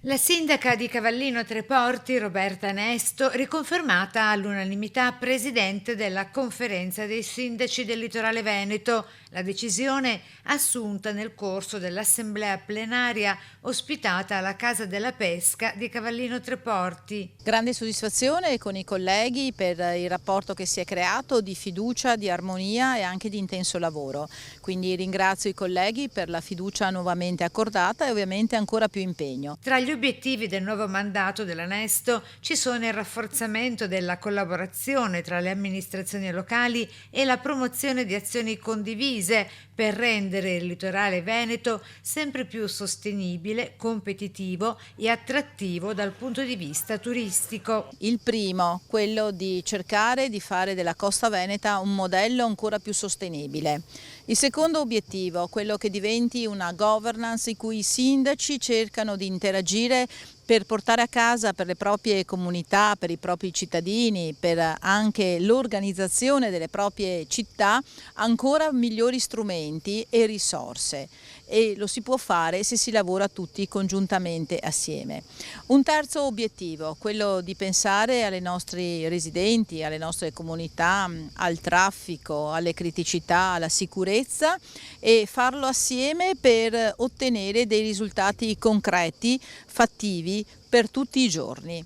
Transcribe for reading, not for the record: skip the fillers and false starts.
La sindaca di Cavallino Treporti, Roberta Nesto, riconfermata all'unanimità presidente della conferenza dei sindaci del litorale veneto. La decisione assunta nel corso dell'assemblea plenaria ospitata alla Casa della Pesca di Cavallino Treporti. Grande soddisfazione con i colleghi per il rapporto che si è creato di fiducia, di armonia e anche di intenso lavoro. Quindi ringrazio i colleghi per la fiducia nuovamente accordata e ovviamente ancora più impegno. Tra gli obiettivi del nuovo mandato della Nesto ci sono il rafforzamento della collaborazione tra le amministrazioni locali e la promozione di azioni condivise per rendere il litorale veneto sempre più sostenibile, competitivo e attrattivo dal punto di vista turistico. Il primo, quello di cercare di fare della Costa Veneta un modello ancora più sostenibile. Il secondo obiettivo, quello che diventi una governance in cui i sindaci cercano di interagire per portare a casa per le proprie comunità, per i propri cittadini, per anche l'organizzazione delle proprie città, ancora migliori strumenti e risorse. E lo si può fare se si lavora tutti congiuntamente assieme. Un terzo obiettivo, quello di pensare alle nostri residenti, alle nostre comunità, al traffico, alle criticità, alla sicurezza e farlo assieme per ottenere dei risultati concreti, fattivi per tutti i giorni.